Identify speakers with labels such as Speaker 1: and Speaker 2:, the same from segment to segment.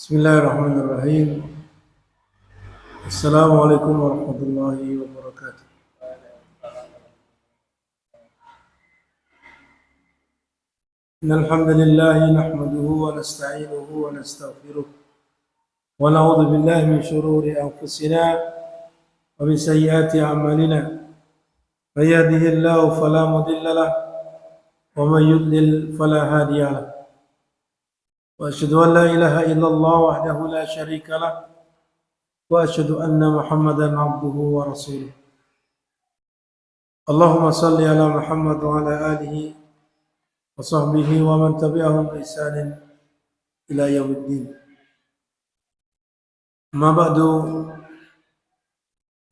Speaker 1: Bismillahirrahmanirrahim. Assalamualaikum warahmatullahi wabarakatuh. Innal hamdalillah nahmaduhu wa nasta'inuhu wa nastaghfiruh wa na'udzu billahi min shururi anfusina wa min sayyiati a'malina. May yahdihillahu fala mudilla lahu wa may yudlil fala hadiya lahu. Wa asyhadu an la ilaha illallah wahdahu la syarika lahu wa asyhadu anna Muhammadan abduhu wa rasuluh. Allahumma salli ala Muhammad wa ala alihi wa sahbihi wa man tabi'ahum bi ihsanin ila yaumiddin. Amma ba'du,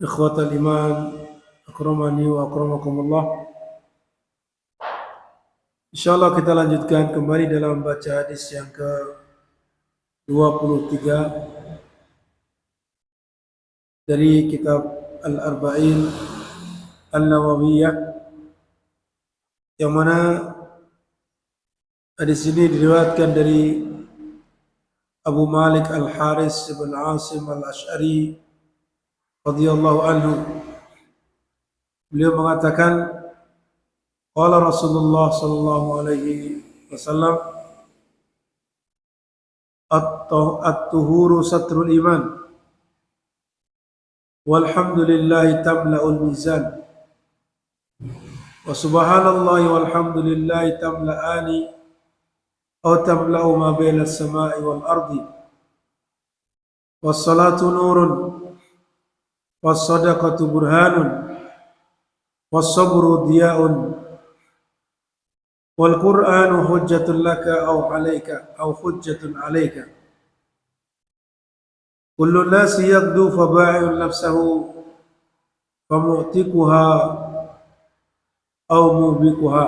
Speaker 1: ikhwatal iman, akramani wa akramakumullah. Insyaallah kita lanjutkan kembali dalam baca hadis yang ke-23 dari kitab Al-Arba'in An-Nawawiyah, yang mana hadis ini diriwayatkan dari Abu Malik Al-Haris bin Asim Al-Ash'ari radhiyallahu anhu. Beliau mengatakan, qala Rasulullah sallallahu alaihi wasallam, at-tuhuru satrul iman, walhamdulillahi tamla'ul mizan, wa subhanallahi walhamdulillahi tamla'ani aw tamla'u ma baina as-sama'i wal ardi, was-salatu nurun, was-sadaqatu burhanun, was-sabru diya'un, wal Qur'anu hujjatun laka aw alayka aw hujjatun alayka. Kullu nasi yaqdu fa ba'i'un nafsahu fa mu'tiquha aw mubikuha.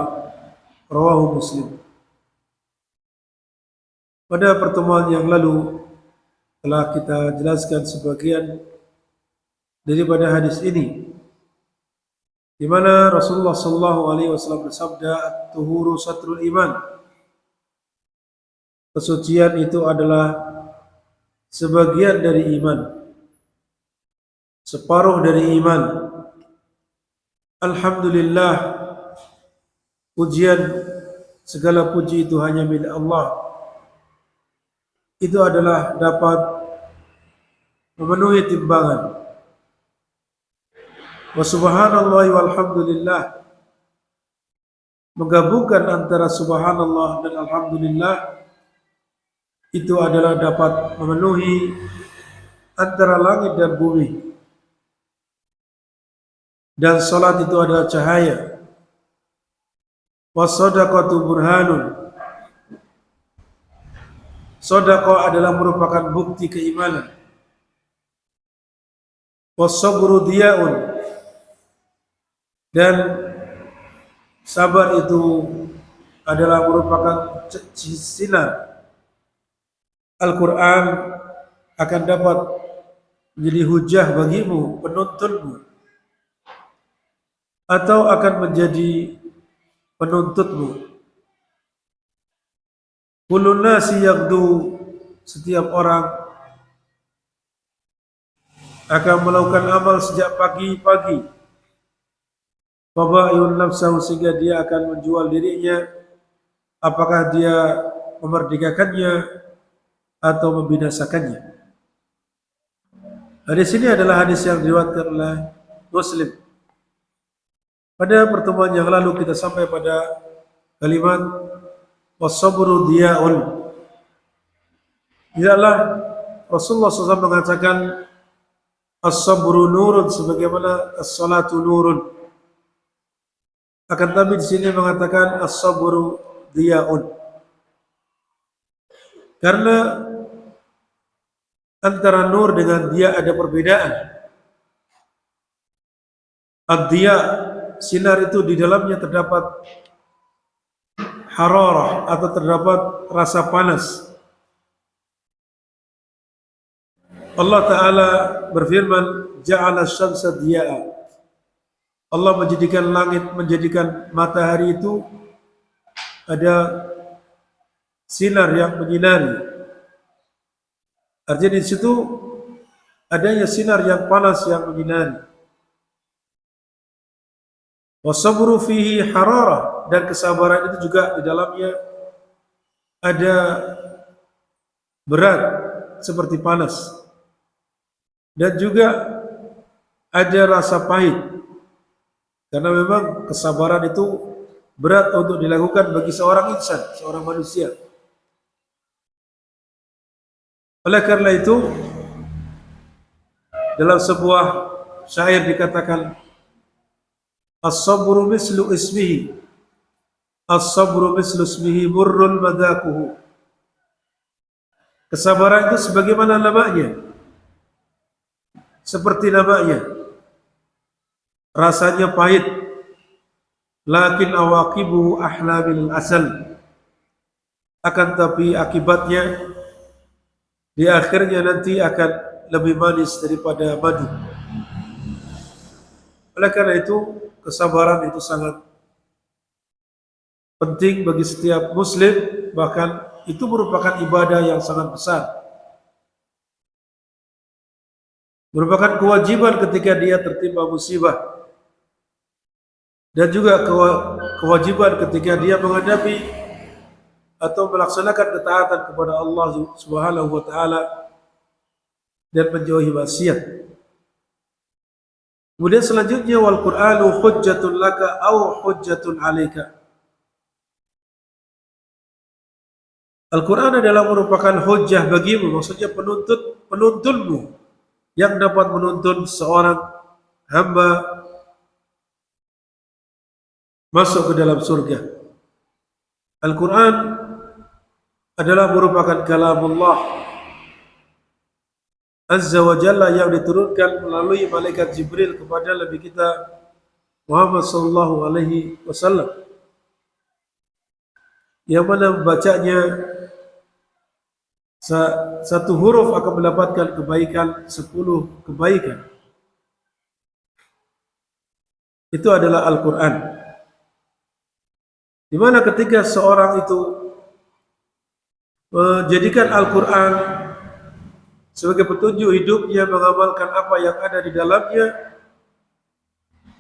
Speaker 1: Rawahu Muslim. Pada pertemuan yang lalu telah kita jelaskan sebagian daripada hadis ini, di mana Rasulullah sallallahu alaihi wasallam bersabda, at-tuhuru satrul iman. Kesucian itu adalah sebagian dari iman, separuh dari iman. Alhamdulillah, pujian, segala puji itu hanya milik Allah. Itu adalah dapat memenuhi timbangan. Wa subhanallahi walhamdulillah, menggabungkan antara subhanallah dan alhamdulillah, itu adalah dapat memenuhi antara langit dan bumi. Dan salat itu adalah cahaya. Was-sadaqatu burhanun, sedekah adalah merupakan bukti keimanan. Was-sabru diya'un, dan sabar itu adalah merupakan sinar. Al-Quran akan dapat menjadi hujah bagimu, penuntunmu, atau akan menjadi penuntutmu. Kullun nasi yaqdu, setiap orang akan melakukan amal sejak pagi-pagi, faba'iyun nafsahu, sehingga dia akan menjual dirinya, apakah dia memerdekakannya atau membinasakannya. Hadis ini adalah hadis yang diriwayatkan oleh Muslim. Pada pertemuan yang lalu kita sampai pada kalimat was-sabru diya'un. Tidaklah Rasulullah SAW mengatakan as-sabru nurun sebagaimana as-salatu nurun. Akan tapi di sini mengatakan as-sabru diya'un. Karena antara nur dengan dia ada perbedaan. Ad-diya, sinar itu di dalamnya terdapat hararah atau terdapat rasa panas. Allah Ta'ala berfirman, ja'ala syamsa diya'a. Allah menjadikan langit, menjadikan matahari itu ada sinar yang menyinari. Artinya di situ adanya sinar yang panas yang menyinari. Wasabru fihi hararah, dan kesabaran itu juga di dalamnya ada berat seperti panas, dan juga ada rasa pahit, karena memang kesabaran itu berat untuk dilakukan bagi seorang insan, seorang manusia. Oleh karena itu, dalam sebuah syair dikatakan, as-sabru mislu ismihi, as-sabru mislu ismihi murrun madakuhu. Kesabaran itu sebagaimana namanya, seperti namanya, rasanya pahit, lakin awaqibuhu ahla bil asal. Akan tapi akibatnya di akhirnya nanti akan lebih manis daripada madu. Oleh karena itu, kesabaran itu sangat penting bagi setiap muslim, bahkan itu merupakan ibadah yang sangat besar. Merupakan kewajiban ketika dia tertimpa musibah, dan juga kewajiban ketika dia menghadapi atau melaksanakan ketaatan kepada Allah Subhanahu wa Ta'ala dan menjauhi maksiat. Kemudian selanjutnya, wal Qur'anu hujjatun laka aw hujjatun 'alaika. Al-Quran adalah merupakan hujjah bagimu, maksudnya penuntunmu yang dapat menuntun seorang hamba masuk ke dalam surga. Al-Quran adalah merupakan kalamullah Azza wa Jalla yang diturunkan melalui malaikat Jibril kepada Nabi kita Muhammad sallallahu alaihi wasallam, yang mana membacanya satu huruf akan mendapatkan kebaikan 10 kebaikan. Itu adalah Al-Quran. Di mana ketika seorang itu menjadikan Al-Quran sebagai petunjuk hidupnya, mengamalkan apa yang ada di dalamnya,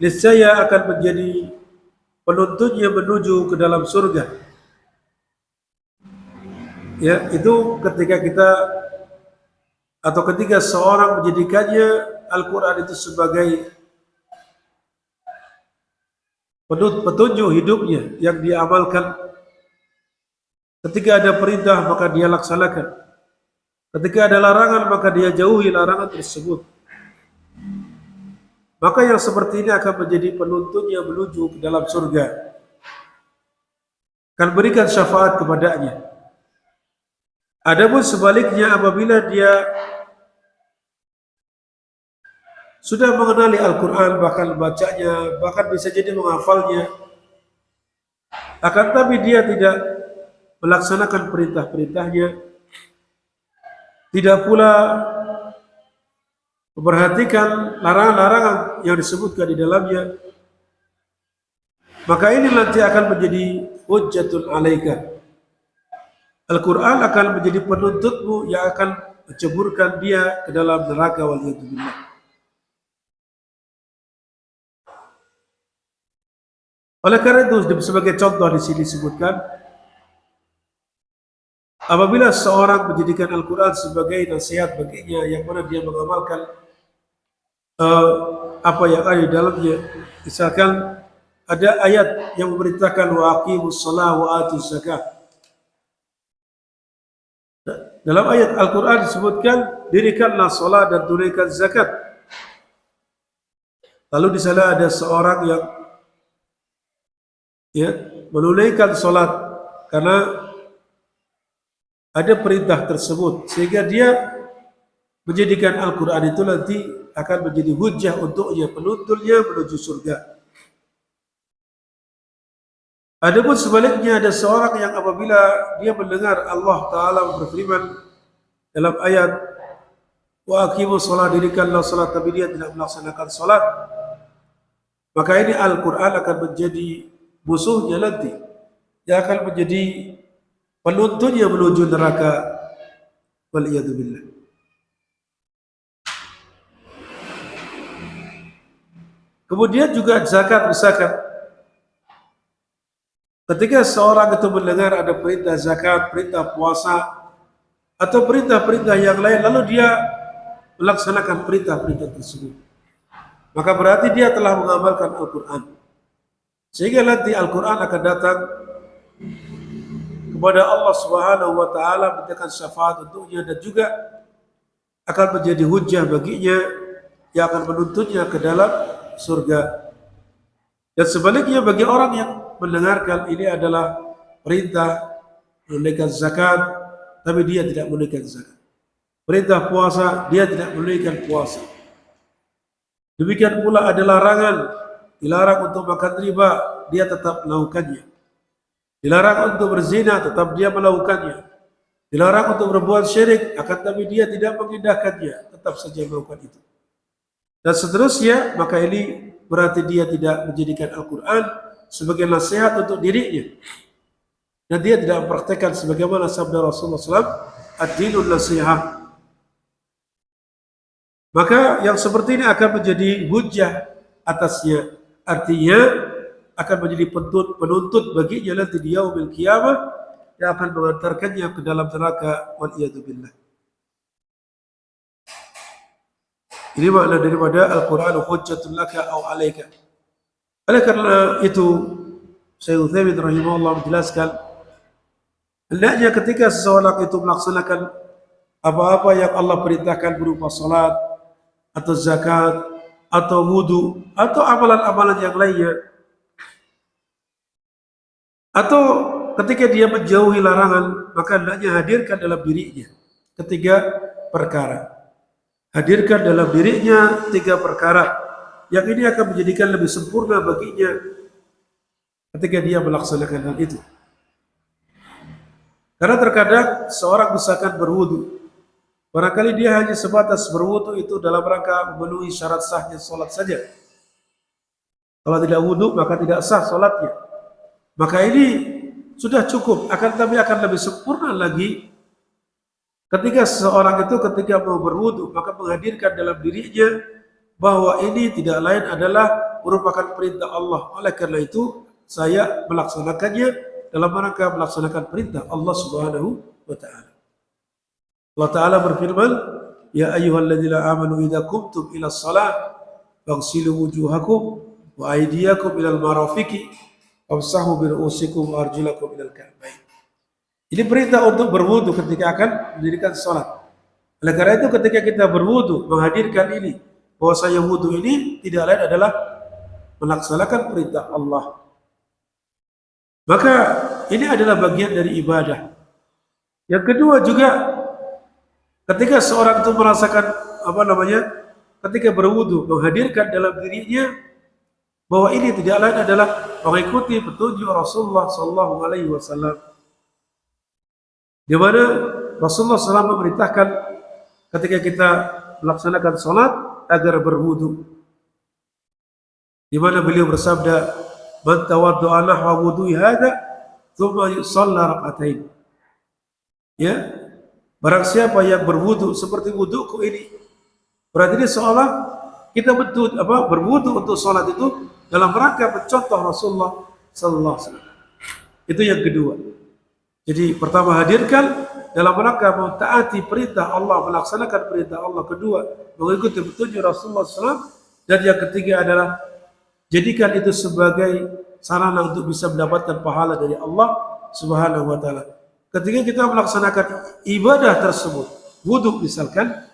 Speaker 1: niscaya akan menjadi penuntunnya menuju ke dalam surga. Ya, itu ketika seorang menjadikannya Al-Quran itu sebagai petunjuk hidupnya yang dia amalkan. Ketika ada perintah maka dia laksanakan, ketika ada larangan maka dia jauhi larangan tersebut. Maka yang seperti ini akan menjadi penuntunnya menuju ke dalam surga, akan berikan syafaat kepadanya. Adapun sebaliknya, apabila dia sudah mengenali Al-Quran, bahkan membacanya, bahkan bisa jadi menghafalnya, akan tapi dia tidak melaksanakan perintah-perintahnya, tidak pula memperhatikan larangan-larangan yang disebutkan di dalamnya, maka ini nanti akan menjadi hujjatun 'alaika. Al-Quran akan menjadi penuntutmu yang akan menceburkan dia ke dalam neraka, waliyadzubillah. Oleh karena itu sebagai contoh di sini disebutkan apabila seorang menjadikan Al-Quran sebagai nasihat baginya yang mana dia mengamalkan apa yang ada di dalamnya, misalkan ada ayat yang memerintahkan wa aqimus shalah wa atuz zakah. Dalam ayat Al-Quran disebutkan dirikanlah salat dan tunaikan zakat. Lalu di sana ada seorang yang menunaikan salat karena ada perintah tersebut, sehingga dia menjadikan Al-Quran itu nanti akan menjadi hujjah untuknya, penuntunnya menuju surga. Adapun sebaliknya ada seorang yang apabila dia mendengar Allah Ta'ala berfirman dalam ayat wa aqimus shalah, dirikanlah salat, tapi dia tidak melaksanakan salat, maka ini Al-Quran akan menjadi musuhnya nanti. Dia akan menjadi penuntunnya menuju neraka. Waliyadzubillah. Kemudian juga zakat. Ketika seorang itu mendengar ada perintah zakat, perintah puasa, atau perintah-perintah yang lain, lalu dia melaksanakan perintah-perintah tersebut, maka berarti dia telah mengamalkan Al-Quran. Sehingga nanti Al-Quran akan datang kepada Allah Subhanahu wa Ta'ala, memberikan syafaat untuknya, dan juga akan menjadi hujjah baginya yang akan menuntunnya ke dalam surga. Dan sebaliknya bagi orang yang mendengarkan ini adalah perintah menunaikan zakat, tapi dia tidak menunaikan zakat. Perintah puasa, dia tidak menunaikan puasa. Demikian pula ada larangan, dilarang untuk makan riba, dia tetap melakukannya. Dilarang untuk berzina, tetap dia melakukannya. Dilarang untuk berbuat syirik, akan tapi dia tidak mengindahkannya, tetap saja melakukan itu. Dan seterusnya, maka ini berarti dia tidak menjadikan Al-Quran sebagai nasihat untuk dirinya, dan dia tidak mempraktekkan sebagaimana sabda Rasulullah SAW, ad-dinun nasihah. Maka yang seperti ini akan menjadi hujjah atasnya, artinya akan menjadi penuntut baginya nanti di yaumil qiyamah, yang akan mengantarkannya ke dalam neraka. Waliyadzubillah. Ini makna daripada Al-Quran hujjatun laka au alaika. Oleh karena itu Syekh Utsaimin rahimahullah menjelaskan, hendaknya ketika seseorang itu melaksanakan apa-apa yang Allah perintahkan berupa salat atau zakat atau wudu atau amalan-amalan yang lainnya, atau ketika dia menjauhi larangan, maka hendaknya hadirkan dalam dirinya ketiga perkara. Hadirkan dalam dirinya tiga perkara yang ini akan menjadikan lebih sempurna baginya ketika dia melaksanakan hal itu. Karena terkadang seorang misalkan berwudu, barangkali dia hanya sebatas berwudu itu dalam rangka memenuhi syarat sahnya sholat saja. Kalau tidak wudu maka tidak sah sholatnya. Maka ini sudah cukup, tapi akan lebih sempurna lagi ketika seseorang itu ketika mau berwudu, maka menghadirkan dalam dirinya bahwa ini tidak lain adalah merupakan perintah Allah. Oleh karena itu saya melaksanakannya dalam rangka melaksanakan perintah Allah Subhanahu wa Ta'ala. Allah Ta'ala berfirman, ya ayyuhalladzina amanu idza qumtum ila shalah faghsilu wujuhakum wa aydiyakum ilal marafiqi wamsahu bi ru'usikum wa arjulakum ilal ka'bayn. Ini perintah untuk berwudu ketika akan mendirikan salat. Oleh karena itu ketika kita berwudu menghadirkan ini, bahwa saya wudu ini tidak lain adalah melaksanakan perintah Allah. Maka ini adalah bagian dari ibadah. Yang kedua juga, ketika seorang itu merasakan ketika berwudu menghadirkan dalam dirinya bahwa ini tidak lain adalah mengikuti petunjuk Rasulullah SAW. Di mana Rasulullah SAW memerintahkan ketika kita melaksanakan salat agar berwudu. Di mana beliau bersabda, "Man tawadda'a nahwa wudu'i hadza, tsumma yusalla rak'atain." Ya, barang siapa yang berwudu seperti wuduku ini, berarti ini seolah kita berwudu untuk salat itu dalam rangka mencontoh Rasulullah sallallahu alaihi wasallam. Itu yang kedua. Jadi pertama hadirkan dalam rangka mentaati perintah Allah, melaksanakan perintah Allah. Kedua, mengikuti petunjuk Rasulullah SAW. Dan yang ketiga adalah jadikan itu sebagai sarana untuk bisa mendapatkan pahala dari Allah Subhanahu wa taala. Ketika kita melaksanakan ibadah tersebut, wudhu misalkan,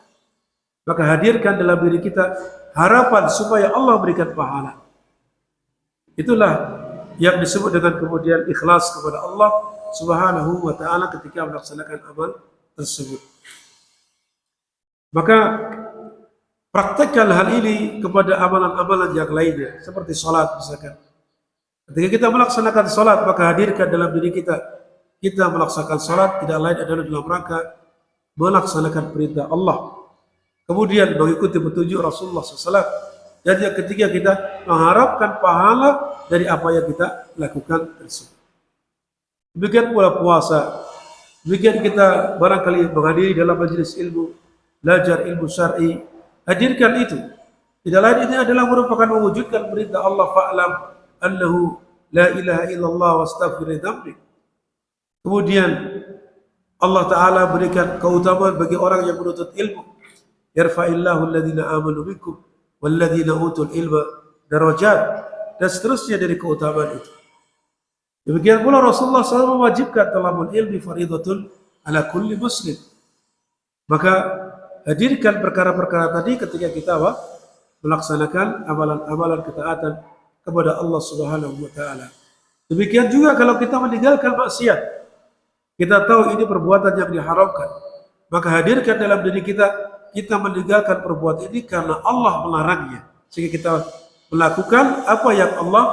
Speaker 1: maka hadirkan dalam diri kita harapan supaya Allah berikan pahala. Itulah yang disebut dengan kemudian ikhlas kepada Allah Subhanahu wa taala ketika melaksanakan amal tersebut. Maka praktekkan hal ini kepada amalan-amalan yang lainnya, seperti sholat misalkan. Ketika kita melaksanakan sholat, maka hadirkan dalam diri kita melaksanakan sholat tidak lain adalah dalam rangka melaksanakan perintah Allah. Kemudian mengikuti petunjuk Rasulullah SAW. Dan yang ketiga, kita mengharapkan pahala dari apa yang kita lakukan tersebut. Demikian pula puasa. Demikian kita barangkali menghadiri dalam majelis ilmu, belajar ilmu syar'i, hadirkan itu. Tidak lain ini adalah merupakan mewujudkan perintah Allah, fa'lam annahu la ilaha illallah wastaghfir dzambik. Kemudian Allah Ta'ala berikan keutamaan bagi orang yang menuntut ilmu. Yarfa'illahu alladhina amanu minkum walladhina utul ilma darajat. Dan seterusnya dari keutamaan itu. Demikian pula Rasulullah SAW mewajibkan talabul ilmi faridatun ala kulli muslim. Maka hadirkan perkara-perkara tadi ketika kita melaksanakan amalan-amalan ketaatan kepada Allah Subhanahu wa taala. Demikian juga kalau kita meninggalkan maksiat, kita tahu ini perbuatan yang diharamkan, maka hadirkan dalam diri kita meninggalkan perbuatan ini karena Allah melarangnya, sehingga kita melakukan apa yang Allah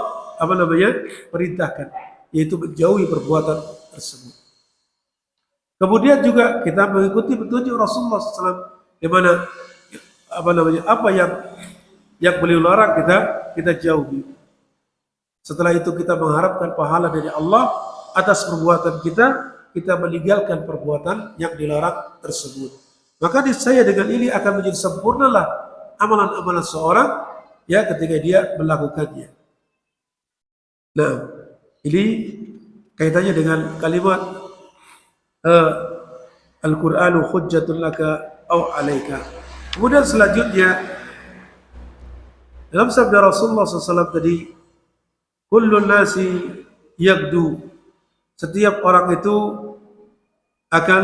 Speaker 1: perintahkan, yaitu menjauhi perbuatan tersebut. Kemudian juga kita mengikuti petunjuk Rasulullah SAW, di mana apa yang beliau larang kita jauhi. Setelah itu kita mengharapkan pahala dari Allah atas perbuatan kita meninggalkan perbuatan yang dilarang tersebut. Maka niscaya dengan ini akan menjadi sempurnalah amalan-amalan seorang ya ketika dia melakukannya. Nah, ini kaitannya dengan kalimat Al-Qur'anu hujjatun laka aw 'alaika. Kemudian selanjutnya dalam sabda Rasulullah SAW tadi, kullun nasi yagdu, setiap orang itu akan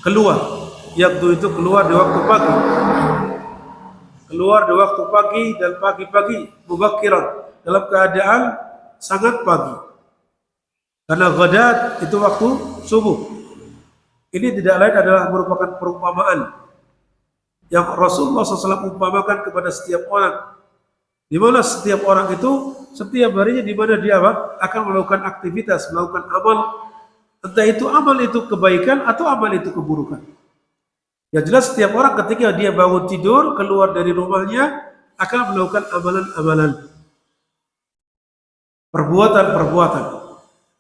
Speaker 1: keluar. Yagdu itu keluar di waktu pagi. Keluar di waktu pagi dan pagi-pagi, mubakkiran, dalam keadaan sangat pagi. Karena ghadat itu waktu subuh. Ini tidak lain adalah merupakan perumpamaan yang Rasulullah SAW umpamakan kepada setiap orang, di mana setiap orang itu setiap harinya di mana dia akan melakukan aktivitas, melakukan amal, entah itu amal itu kebaikan atau amal itu keburukan. Ya jelas setiap orang ketika dia bangun tidur keluar dari rumahnya akan melakukan amalan-amalan, perbuatan-perbuatan.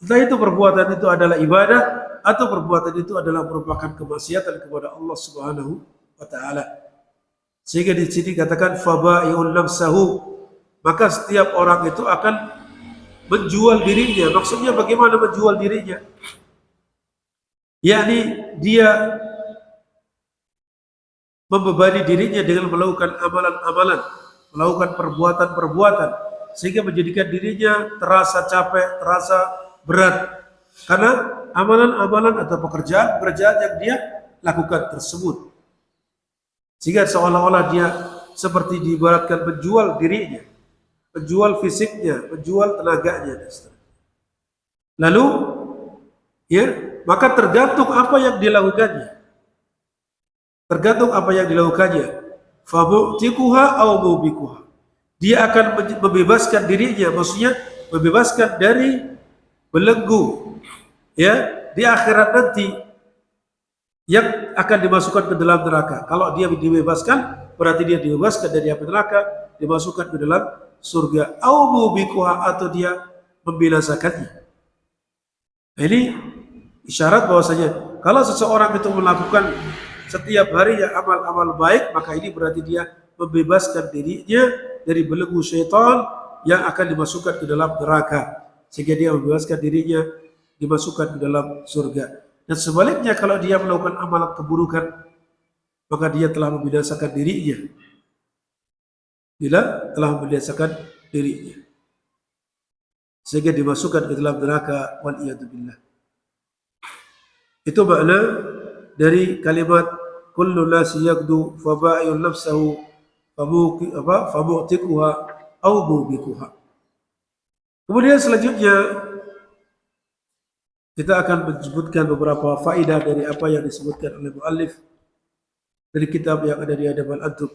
Speaker 1: Entah itu perbuatan itu adalah ibadah atau perbuatan itu adalah merupakan kemaksiatan kepada Allah Subhanahu wa taala. Sehingga di sini katakan fabai'un nafsahu, maka setiap orang itu akan menjual dirinya. Maksudnya bagaimana menjual dirinya? Yakni dia membebani dirinya dengan melakukan amalan-amalan, melakukan perbuatan-perbuatan, sehingga menjadikan dirinya terasa capek, terasa berat. Karena amalan-amalan atau pekerjaan yang dia lakukan tersebut. Sehingga seolah-olah dia seperti diibaratkan menjual dirinya, menjual fisiknya, menjual tenaganya. Lalu, ya, maka tergantung apa yang dilakukannya. Tergantung apa yang dilakukannya. Fabu'tikuha aw mubikuha. Dia akan membebaskan dirinya, maksudnya membebaskan dari belenggu, ya, di akhirat nanti yang akan dimasukkan ke dalam neraka. Kalau dia dibebaskan, berarti dia dibebaskan dari api neraka, dimasukkan ke dalam surga. Aw mubikuha, atau dia membinasakannya. Ini isyarat bahwasanya kalau seseorang itu melakukan setiap hari yang amal-amal baik, maka ini berarti dia membebaskan dirinya dari belenggu syaitan yang akan dimasukkan ke dalam neraka. sehingga dia membebaskan dirinya dimasukkan ke dalam surga. Dan sebaliknya kalau dia melakukan amalan keburukan, maka dia telah membinasakan dirinya. Dia telah membinasakan dirinya, sehingga dimasukkan ke dalam neraka, wal iyadu billah. Itu makna dari kalimat kullu nasi yaqdu fa ba'i'un nafsahu fa mu'tiquha aw mubikuha. Kemudian selanjutnya kita akan menyebutkan beberapa faedah dari apa yang disebutkan oleh muallif dari kitab yang ada di hadapan antum.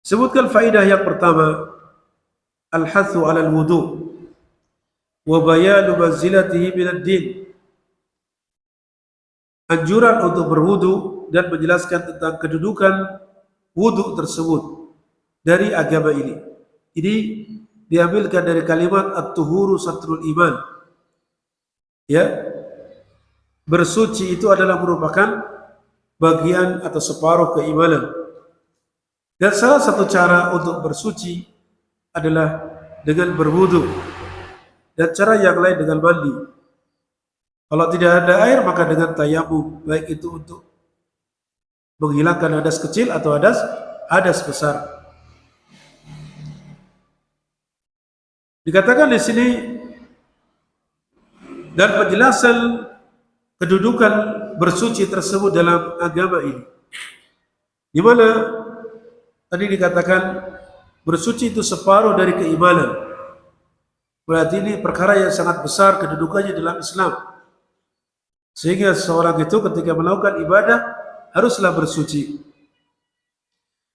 Speaker 1: Sebutkan faedah yang pertama, al-hathu 'ala al-wudu' wa bayanu manzilatihi min ad-din. Anjuran untuk berwudu dan menjelaskan tentang kedudukan wudu tersebut dari agama ini. Ini diambilkan dari kalimat at-tuhuru satrul iman. Ya. Bersuci itu adalah merupakan bagian atau separuh keimanan. Dan salah satu cara untuk bersuci adalah dengan berwudu. Dan cara yang lain dengan mandi. Kalau tidak ada air, maka dengan tayamum, baik itu untuk menghilangkan hadas kecil atau hadas besar. Dikatakan di sini dan penjelasan kedudukan bersuci tersebut dalam agama ini, di mana tadi dikatakan bersuci itu separuh dari keimanan. Berarti ini perkara yang sangat besar kedudukannya dalam Islam. Sehingga seorang itu ketika melakukan ibadah haruslah bersuci.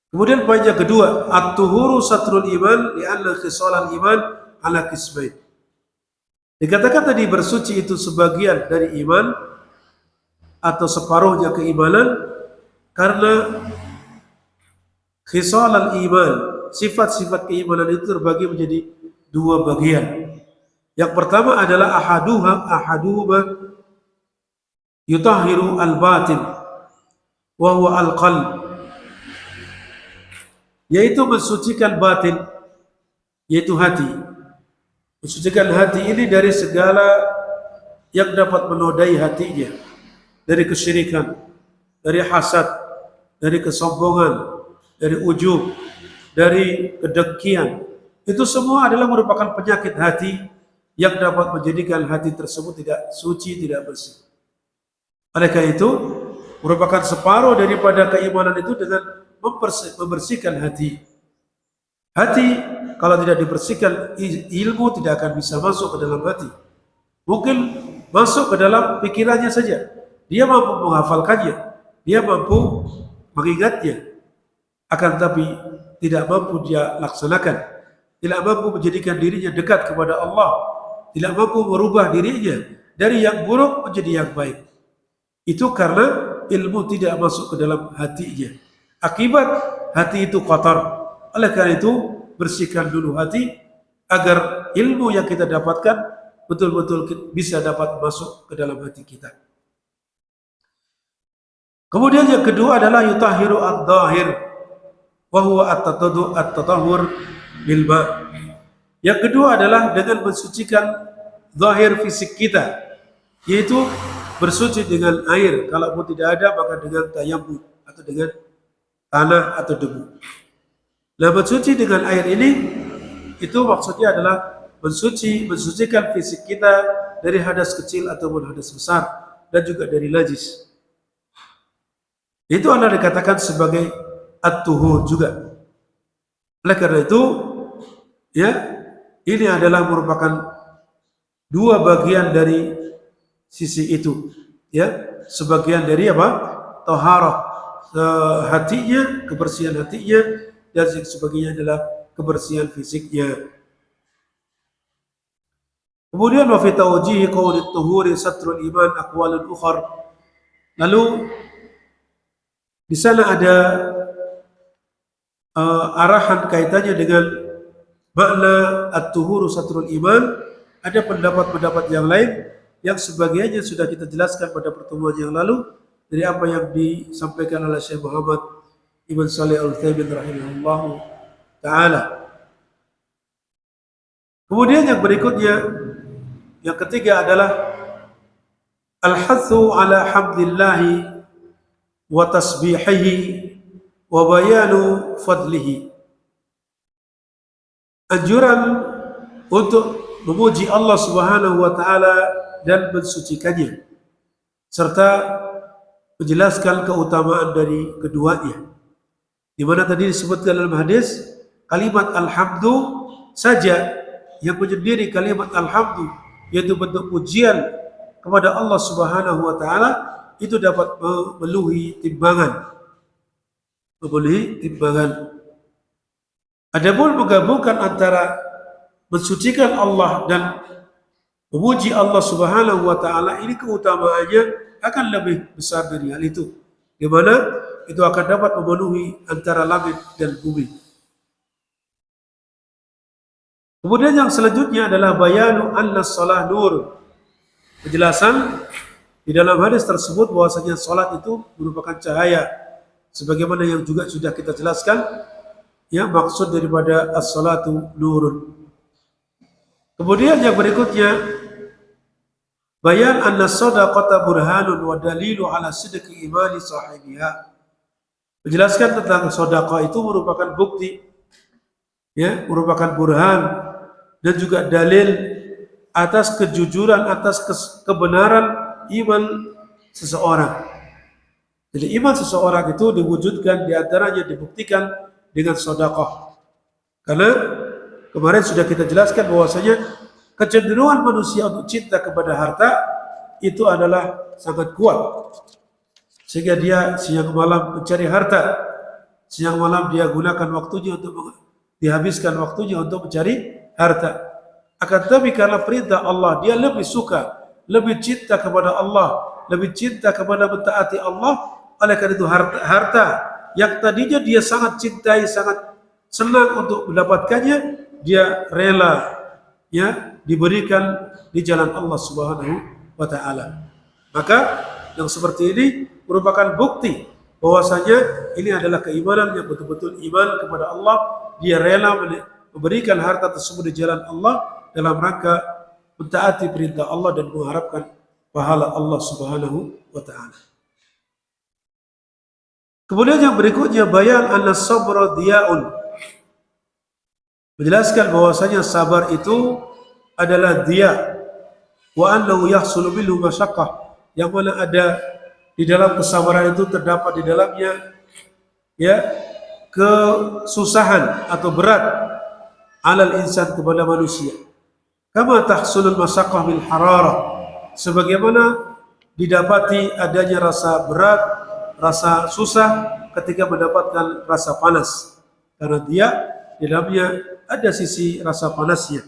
Speaker 1: Kemudian poin yang kedua, at-tuhuru satrul iman li'anna khisalal iman ala qismain. Dikatakan tadi bersuci itu sebagian dari iman atau separuhnya keimanan karena khisalal iman, sifat-sifat keimanan itu terbagi menjadi dua bagian. Yang pertama adalah ahaduhuma yutahhiru al-batin wa huwa al-qalb, yaitu mensucikan batin, yaitu hati. Mensucikan hati ini dari segala yang dapat menodai hatinya, dari kesyirikan, dari hasad, dari kesombongan, dari ujub, dari kedengkian. Itu semua adalah merupakan penyakit hati yang dapat menjadikan hati tersebut tidak suci, tidak bersih. Oleh karena itu, merupakan separuh daripada keimanan itu dengan membersihkan hati. Hati kalau tidak dibersihkan, ilmu tidak akan bisa masuk ke dalam hati. Mungkin masuk ke dalam pikirannya saja. Dia mampu menghafalkannya, dia mampu mengingatnya. Akan tetapi tidak mampu dia laksanakan. Tidak mampu menjadikan dirinya dekat kepada Allah. Tidak mampu merubah dirinya dari yang buruk menjadi yang baik. Itu karena ilmu tidak masuk ke dalam hatinya. Akibat hati itu kotor. Oleh karena itu, bersihkan dulu hati agar ilmu yang kita dapatkan betul-betul bisa dapat masuk ke dalam hati kita. Kemudian yang kedua adalah yutahhiru ad-dhahir wa huwa at-tatahhur bil ma'. Yang kedua adalah dengan mensucikan zahir fisik kita, yaitu bersuci dengan air. Kalau pun tidak ada, maka dengan tayammum atau dengan tanah atau debu. Nah, bersuci dengan air ini itu maksudnya adalah mensucikan fisik kita dari hadas kecil ataupun hadas besar dan juga dari najis. Itu adalah dikatakan sebagai at-tuhur juga. Oleh karena itu, ya, ini adalah merupakan dua bagian dari sisi itu, ya, sebagian dari apa? Taharah, hatinya, kebersihan hatinya, dan sebagainya adalah kebersihan fisiknya. Kemudian wa fi tawjihi qawli at-tuhuri satrul iman aqwalun ukhar. Lalu di sana ada arahan kaitannya dengan makna at-tuhuru satrul iman. Ada pendapat-pendapat yang lain yang sebagiannya sudah kita jelaskan pada pertemuan yang lalu dari apa yang disampaikan oleh Syekh Muhammad Ibn Shalih Al-Utsaimin rahimahullah ta'ala. Kemudian yang berikutnya, yang ketiga adalah al-hathu ala hamdillahi wa tasbihihi wa bayanu fadlihi. Anjuran untuk memuji Allah Subhanahu wa taala dan mensucikannya serta menjelaskan keutamaan dari keduanya. Di mana tadi disebutkan dalam hadis kalimat alhamdu saja yang menyendiri kalimat alhamdu, yaitu bentuk pujian kepada Allah Subhanahu wa taala, itu dapat memenuhi timbangan. Adapun menggabungkan antara mensucikan Allah dan memuji Allah Subhanahu wa taala, ini keutamaannya akan lebih besar dari hal itu, di mana itu akan dapat memenuhi antara langit dan bumi. Kemudian yang selanjutnya adalah bayanu anna shalah nur. Penjelasan di dalam hadis tersebut bahwasanya salat itu merupakan cahaya, sebagaimana yang juga sudah kita jelaskan, ya, maksud daripada as-salatu nurun. Kemudian yang berikutnya, bayan anna shadaqata burhanun wa dalilu ala sidqi imani sahibiha. Menjelaskan tentang sedekah itu merupakan bukti, ya, merupakan burhan dan juga dalil atas kejujuran, atas kebenaran iman seseorang. Jadi iman seseorang itu diwujudkan, diantaranya dibuktikan dengan sedekah. Karena kemarin sudah kita jelaskan bahwasanya kecenderungan manusia untuk cinta kepada harta itu adalah sangat kuat, sehingga dia siang malam mencari harta, siang malam dia gunakan waktunya untuk dihabiskan waktunya untuk mencari harta. Akan tetapi karena perintah Allah, dia lebih suka, lebih cinta kepada Allah, lebih cinta kepada mentaati Allah. Oleh karena itu harta yang tadinya dia sangat cintai, sangat senang untuk mendapatkannya, dia rela, ya, diberikan di jalan Allah Subhanahu wa taala. Maka yang seperti ini merupakan bukti bahwasanya ini adalah keimanan yang betul-betul iman kepada Allah. Dia rela memberikan harta tersebut di jalan Allah dalam rangka mentaati perintah Allah dan mengharapkan pahala Allah Subhanahu wa taala. Kemudian yang berikutnya, bayan anna sabra diya'un. Menjelaskan bahwasanya sabar itu adalah diya, wa annahu yahsulu minhu masyaqqah, yang mana ada di dalam kesabaran itu terdapat di dalamnya, ya, kesusahan atau berat alal insan kepada manusia. Kama tahsulul masyaqqah bil hararah, sebagaimana didapati adanya rasa berat, rasa susah ketika mendapatkan rasa panas, karena dia di dalamnya ada sisi rasa panasnya.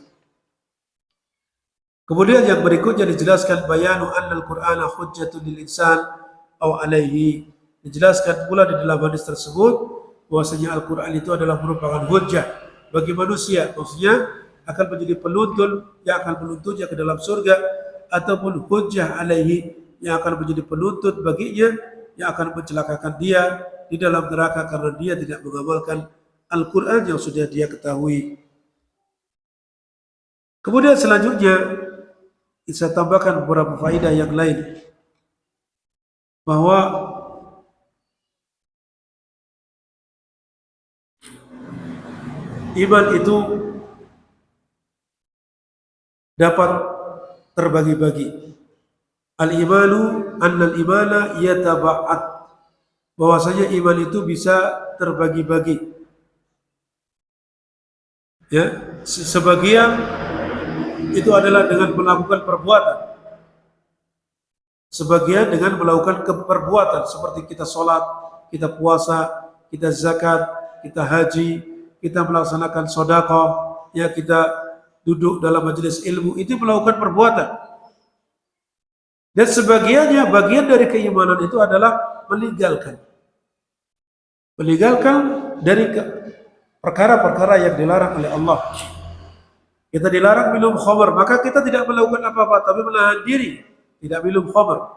Speaker 1: Kemudian yang berikutnya dijelaskan bayanu annal Qur'ana hujjatun lil insan aw alaihi. Dijelaskan pula di dalam hadis tersebut bahwasanya Al-Qur'an itu adalah merupakan hujjah bagi manusia, maksudnya akan menjadi penuntun yang akan menuntunnya ke dalam surga, ataupun hujjah alaihi yang akan menjadi penuntut baginya yang akan mencelakakan dia di dalam neraka karena dia tidak mengamalkan Al-Quran yang sudah dia ketahui. Kemudian selanjutnya saya tambahkan beberapa faedah yang lain, bahwa iman itu dapat terbagi-bagi. Al-imanu annal imana yataba'at, bahwasanya iman itu bisa terbagi-bagi. Ya, sebagian itu adalah dengan melakukan perbuatan, sebagian dengan melakukan perbuatan seperti kita sholat, kita puasa, kita zakat, kita haji, kita melaksanakan sedekah, ya, kita duduk dalam majelis ilmu, itu melakukan perbuatan. Dan sebagiannya, bagian dari keimanan itu adalah meninggalkan dari perkara-perkara yang dilarang oleh Allah. Kita dilarang minum khamr, maka kita tidak melakukan apa-apa, tapi menahan diri tidak minum khamr.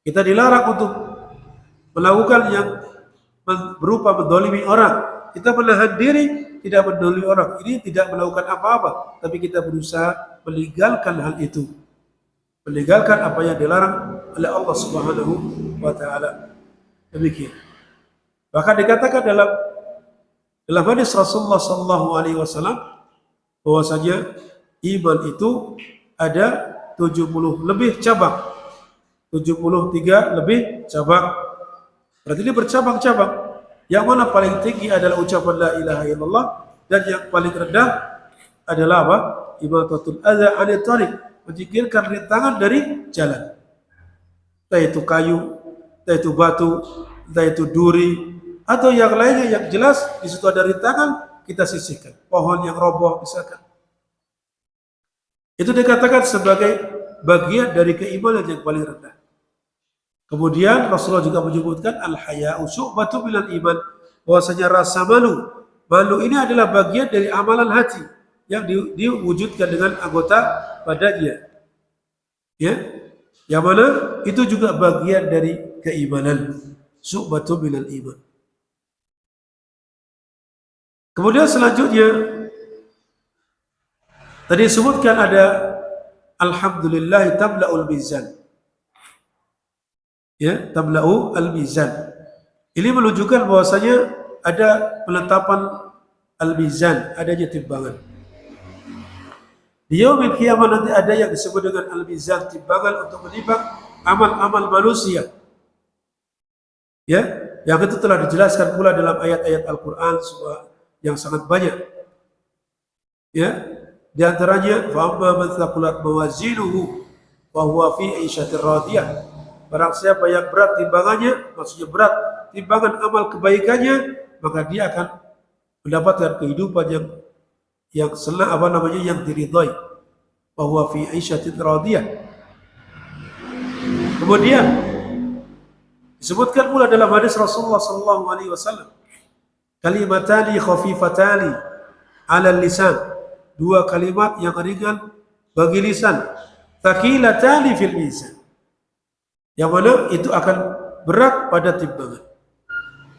Speaker 1: Kita dilarang untuk melakukan yang berupa mendolimi orang, kita menahan diri tidak mendolimi orang, ini tidak melakukan apa-apa, tapi kita berusaha meninggalkan hal itu, meninggalkan apa yang dilarang oleh Allah Subhanahu wa taala. Demikian. Bahkan dikatakan dalam hadis Rasulullah sallallahu alaihi wasallam bahwasanya iman itu ada 70 lebih cabang. 73 lebih cabang. Berarti ini bercabang-cabang. Yang mana paling tinggi adalah ucapan la ilaha illallah, dan yang paling rendah adalah apa? Imatatul adza 'anil thariq, menyingkirkan rintangan dari jalan. Entah itu kayu, entah itu batu, entah itu duri, atau yang lainnya yang jelas di situ ada rintangan, kita sisihkan. Pohon yang roboh misalkan. Itu dikatakan sebagai bagian dari keimanan yang paling rendah. Kemudian Rasulullah juga menyebutkan al-haya'u syu'batun minal iman, bahwasanya rasa malu. Malu ini adalah bagian dari amalan hati yang diwujudkan dengan anggota badannya. Ya. Yang mana itu juga bagian dari keimanan. Syu'batun minal iman. Kemudian selanjutnya tadi disebutkan ada alhamdulillah tabla'ul mizan. Ya, tabla'u al-mizan. Ini menunjukkan bahwasanya ada penetapan al-mizan, adanya timbangan. Di yaumil qiyamah nanti ada yang disebut dengan al-mizan, timbangan untuk menimbang amal-amal manusia. Ya, yang itu telah dijelaskan pula dalam ayat-ayat Al-Qur'an yang sangat banyak. Ya, di antaranya fa amma man thaqulat mawazinuhu wa huwa fi 'ishatir radiyah. Barang siapa yang berat timbangannya, maksudnya berat timbangan amal kebaikannya, maka dia akan mendapatkan kehidupan yang senang, yang diridhai. Wa huwa fi 'ishatin radiyah. Kemudian disebutkan pula dalam hadis Rasulullah sallallahu alaihi wasallam, kalimatani khafifatani 'ala lisan, dua kalimat yang ringan bagi lisan, thaqilatani fil mizan, yang mana itu akan berat pada timbangan.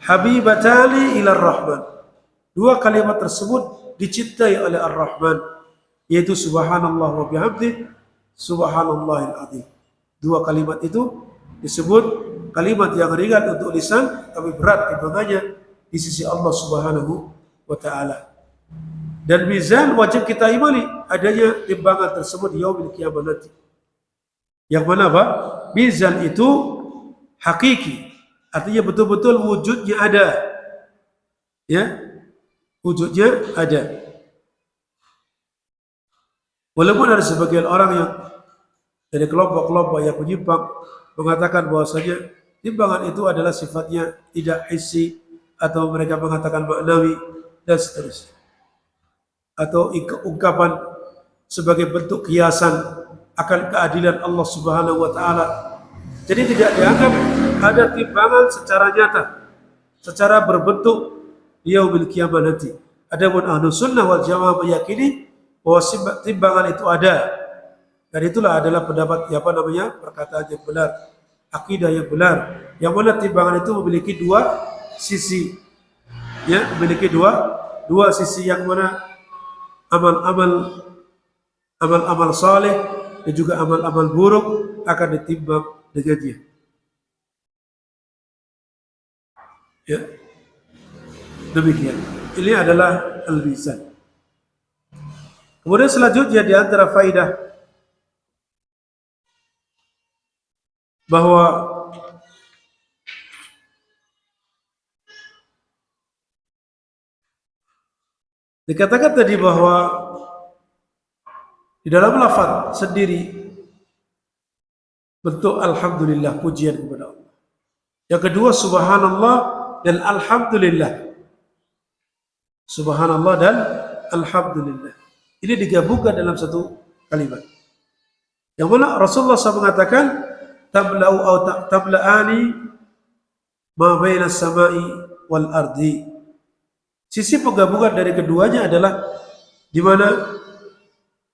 Speaker 1: Habibatani ila rahman, dua kalimat tersebut dicintai oleh ar-Rahman, yaitu subhanallah wa bihamdi subhanallahil azim. Dua kalimat itu disebut kalimat yang ringan untuk lisan, tapi berat timbangannya di sisi Allah Subhanahu wa taala. Dan mizan wajib kita imani adanya timbangan tersebut di yaumil qiyamah nanti. Yang mana apa? Mizan itu hakiki, artinya betul-betul wujudnya ada. Ya, wujudnya ada. Walaupun ada sebagian orang yang dari kelompok-kelompok yang menyimpang mengatakan bahwasanya timbangan itu adalah sifatnya tidak hissi, atau mereka mengatakan maknawi dan seterusnya, atau ungkapan sebagai bentuk kiasan akan keadilan Allah Subhanahu wa taala. Jadi tidak dianggap ada timbangan secara nyata, secara berbentuk di yaumil qiyamah nanti. Adapun Ahlus Sunnah wal Jamaah meyakini bahwa timbangan itu ada. Dan itulah adalah pendapat perkataan yang benar, akidah yang benar, yang mana timbangan itu memiliki dua sisi. Ya, memiliki dua sisi, yang mana amal-amal saleh dan juga amal-amal buruk akan ditimbang dengannya. Ya, demikian. Ini adalah al-mizan. Kemudian selanjutnya di antara faidah bahwa dikatakan tadi bahwa di dalam lafaz sendiri bentuk alhamdulillah, pujian kepada Allah. Yang kedua subhanallah dan alhamdulillah. Subhanallah dan alhamdulillah. Ini digabungkan dalam satu kalimat. Yang mana Rasulullah SAW mengatakan tabla'u atau tabla'ani ma baina samai wal ardi. Sisi penggabungan dari keduanya adalah di mana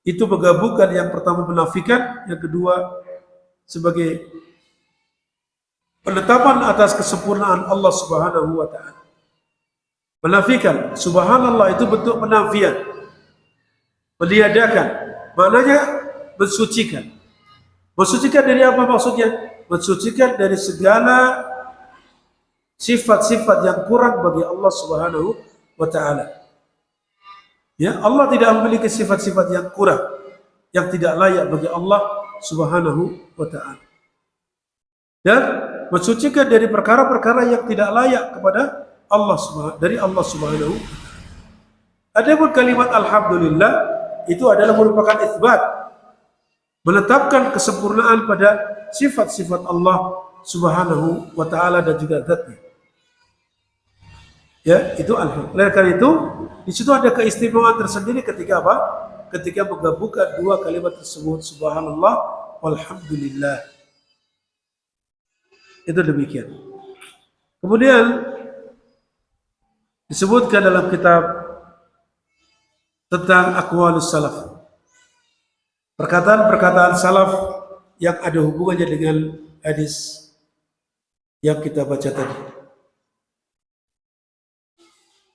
Speaker 1: itu menggabungkan yang pertama menafikan, yang kedua sebagai penetapan atas kesempurnaan Allah Subhanahu wa taala. Menafikan. Subhanallah itu bentuk penafian. Meniadakan. Maknanya mensucikan. Mensucikan dari apa maksudnya? Mensucikan dari segala sifat-sifat yang kurang bagi Allah Subhanahu wa taala. Ya, Allah tidak memiliki sifat-sifat yang kurang, yang tidak layak bagi Allah Subhanahu wa taala. Dan mensucikan dari perkara-perkara yang tidak layak kepada Allah Subhanahu. Adapun kalimat alhamdulillah itu adalah merupakan isbat, menetapkan kesempurnaan pada sifat-sifat Allah Subhanahu wa taala dan juga zatnya. Ya, itu alhamdulillah. Karena itu di situ ada keistimewaan tersendiri ketika apa? Ketika menggabungkan dua kalimat tersebut, subhanallah walhamdulillah. Itu demikian. Kemudian disebutkan dalam kitab tentang aqwalus salaf. Perkataan-perkataan salaf yang ada hubungannya dengan hadis yang kita baca tadi.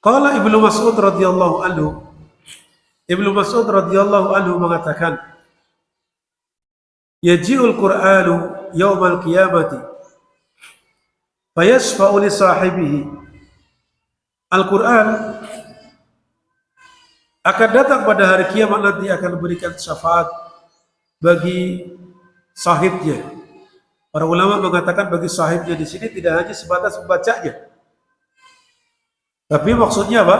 Speaker 1: Qala Ibnu Mas'ud radhiyallahu anhu. Ibnu Mas'ud radhiyallahu anhu mengatakan, yaji'ul Qur'anu yaumal qiyamati fayashfa'u li sahibihi. Al-Quran akan datang pada hari kiamat nanti akan memberikan syafaat bagi sahibnya. Para ulama mengatakan bagi sahibnya di sini tidak hanya sebatas membacanya, tapi maksudnya apa?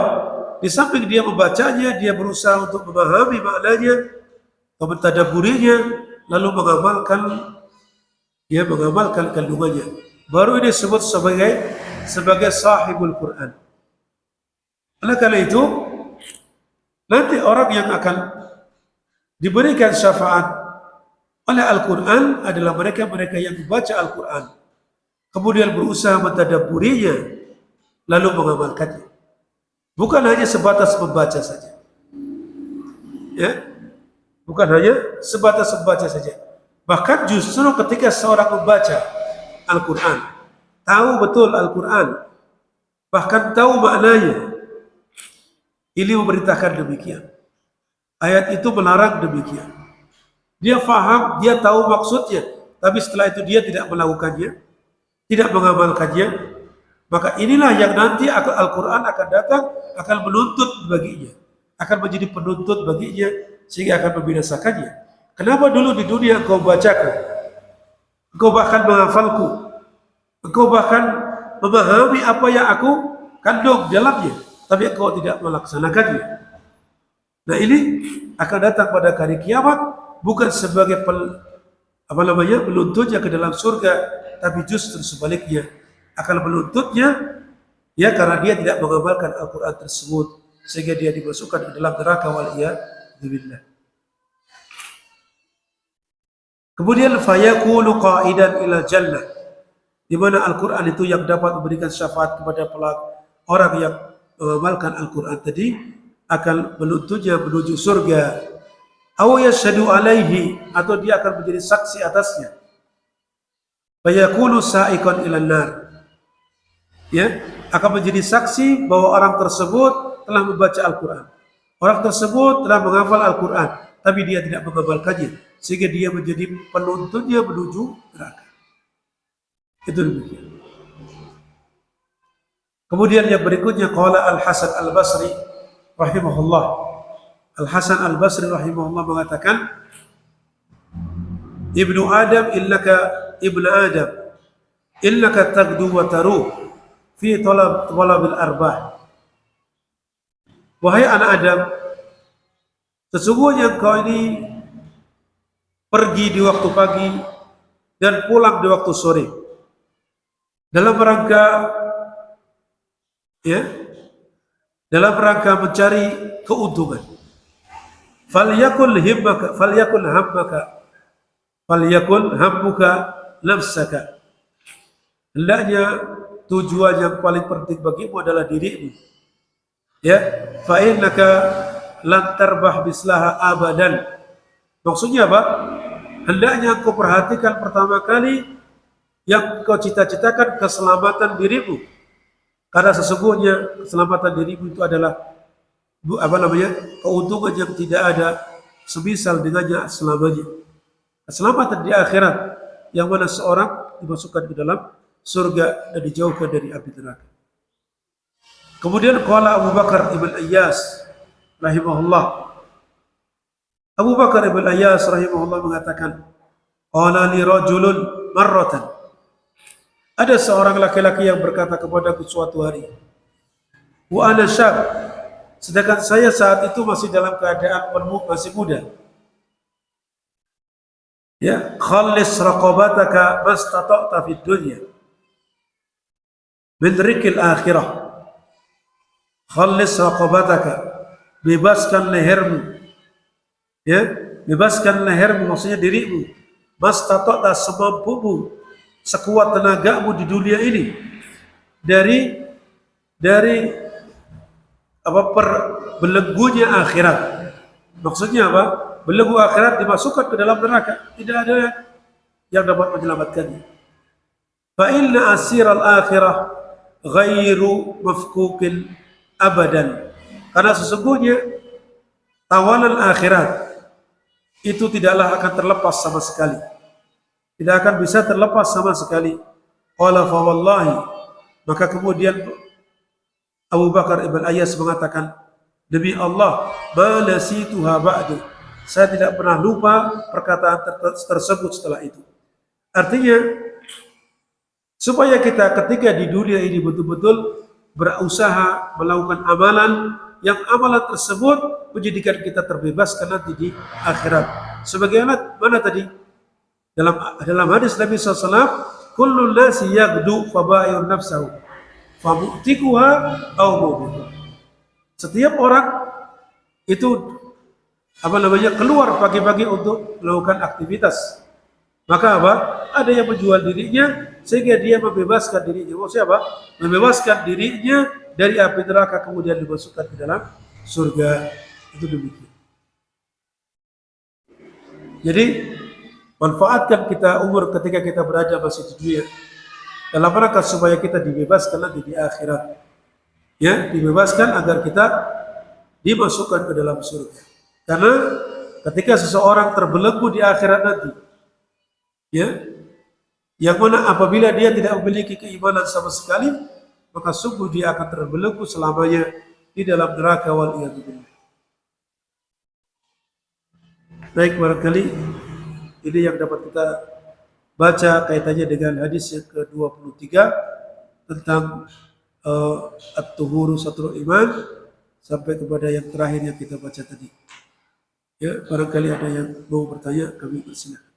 Speaker 1: Di samping dia membacanya, dia berusaha untuk memahami maknanya, mentadabburinya, lalu mengamalkan kandungannya. Baru ini disebut sebagai sahibul Quran. Oleh karena itu, nanti orang yang akan diberikan syafaat oleh Al-Quran adalah mereka-mereka yang membaca Al-Quran, kemudian berusaha mentadabburinya, lalu mengamalkannya. Bukan hanya sebatas membaca saja. Ya, bukan hanya sebatas membaca saja. Bahkan justru ketika seorang membaca Al-Quran, tahu betul Al-Quran, bahkan tahu maknanya, ini memberitakan demikian. Ayat itu melarang demikian. Dia faham, dia tahu maksudnya, tapi setelah itu dia tidak melakukannya, tidak mengamalkannya, maka inilah yang nanti Al-Quran akan datang, akan menuntut baginya, akan menjadi penuntut baginya, sehingga akan membinasakannya. Kenapa dulu di dunia engkau bacakan, engkau bahkan menghafalku, engkau bahkan memahami apa yang aku kandung dalamnya, tapi engkau tidak melaksanakannya. Nah, ini akan datang pada hari kiamat bukan sebagai penuntutnya ke dalam surga, tapi justru sebaliknya akan menuntutnya ya karena dia tidak mengamalkan Al-Quran tersebut, sehingga dia dimasukkan ke dalam neraka waliyadzubillah. Kemudian fayaqulu qa'idan ila jannah, di mana Al-Quran itu yang dapat memberikan syafaat kepada orang yang mengamalkan Al-Quran tadi, akan menuntutnya menuju surga. Aw yashhadu alaihi, atau dia akan menjadi saksi atasnya. Fayaqulu sa'iqan ilan nar, ya, akan menjadi saksi bahwa orang tersebut telah membaca Al-Quran, orang tersebut telah menghafal Al-Quran, tapi dia tidak mengamalkannya, sehingga dia menjadi penuntutnya menuju neraka. Itu demikian. Kemudian yang berikutnya, qala Al-Hasan Al-Basri rahimahullah. Al-Hasan Al-Basri rahimahullah mengatakan, Ibnu Adam innaka tagdu wa taruh fi talabil arbah. Wahai anak Adam, sesungguhnya engkau ini pergi di waktu pagi dan pulang di waktu sore dalam rangka mencari keuntungan. Falyakun hammuka nafsaka. Hendaknya tujuan yang paling penting bagimu adalah dirimu. Ya, fa innaka lan tarbah bislaha abadan. Maksudnya apa? Hendaknya engkau perhatikan pertama kali yang kau cita-citakan keselamatan dirimu. Karena sesungguhnya keselamatan dirimu itu adalah keuntungan yang tidak ada semisal dengannya selamanya. Keselamatan di akhirat yang mana seorang dimasukkan ke dalam surga dan dijauhkan dari api neraka. Kemudian qala Abu Bakar ibn Ayyas rahimahullah. Abu Bakar ibn Ayyas rahimahullah mengatakan, qala li rajulun marratan. Ada seorang laki-laki yang berkata kepadaku suatu hari, wa ana syab, sedangkan saya saat itu masih dalam keadaan masih muda. Ya, khallis raqabataka mastata'ta fid dunya min rikil akhirah. Khallis raqabataka, bebaskan lehermu. Ya, bebaskan lehermu maksudnya dirimu. Mastata'ta, semampumu, sekuat tenagamu di dunia ini dari belenggunya akhirat. Maksudnya apa? Belenggu akhirat dimasukkan ke dalam neraka, tidak ada yang dapat menyelamatkannya. Fa inna asiral akhirah ghairu mafkukin abadan. Karena sesungguhnya tawanan akhirat itu tidaklah akan terlepas sama sekali. Tidak akan bisa terlepas sama sekali. Qala fa wallahi, maka kemudian Abu Bakar ibn Ayyas mengatakan, demi Allah, ma nasituha ba'du, saya tidak pernah lupa perkataan tersebut setelah itu. Artinya supaya kita ketika di dunia ini betul-betul berusaha melakukan amalan yang amalan tersebut menjadikan kita terbebaskan nanti di akhirat. Sebagaimana mana tadi dalam hadis Nabi SAW, kullu nasi yaghdu faba'i'un nafsahu famu'tikuha aw mubiqah. Setiap orang itu keluar pagi-pagi untuk melakukan aktivitas. Maka ada yang menjual dirinya sehingga dia membebaskan dirinya. Maksudnya membebaskan dirinya dari api neraka kemudian dimasukkan ke dalam surga. Itu demikian. Jadi manfaatkan kita umur ketika kita berada masih di dunia dalam rangka supaya kita dibebaskan nanti di akhirat. Ya, dibebaskan agar kita dimasukkan ke dalam surga. Karena ketika seseorang terbelenggu di akhirat nanti, ya, yang mana apabila dia tidak memiliki keimanan sama sekali, maka sungguh dia akan terbelenggu selamanya di dalam neraka wal iyad billah. Baik, barangkali ini yang dapat kita baca kaitannya dengan hadis yang ke-23 tentang at-tuhuru satrul iman sampai kepada yang terakhir yang kita baca tadi. Ya, barangkali ada yang mau bertanya, kami persilakan.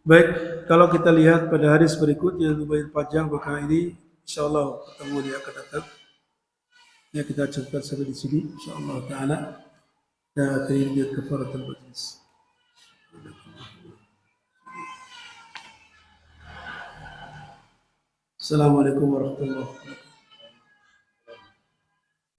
Speaker 1: Baik, kalau kita lihat pada hadis berikutnya yang lumayan panjang, maka ini insyaallah pertemuan yang akan datang. Ya, kita cukupkan sampai di sini insyaallah taala. Dan akhirnya kafaratul majlis. Assalamualaikum warahmatullahi wabarakatuh.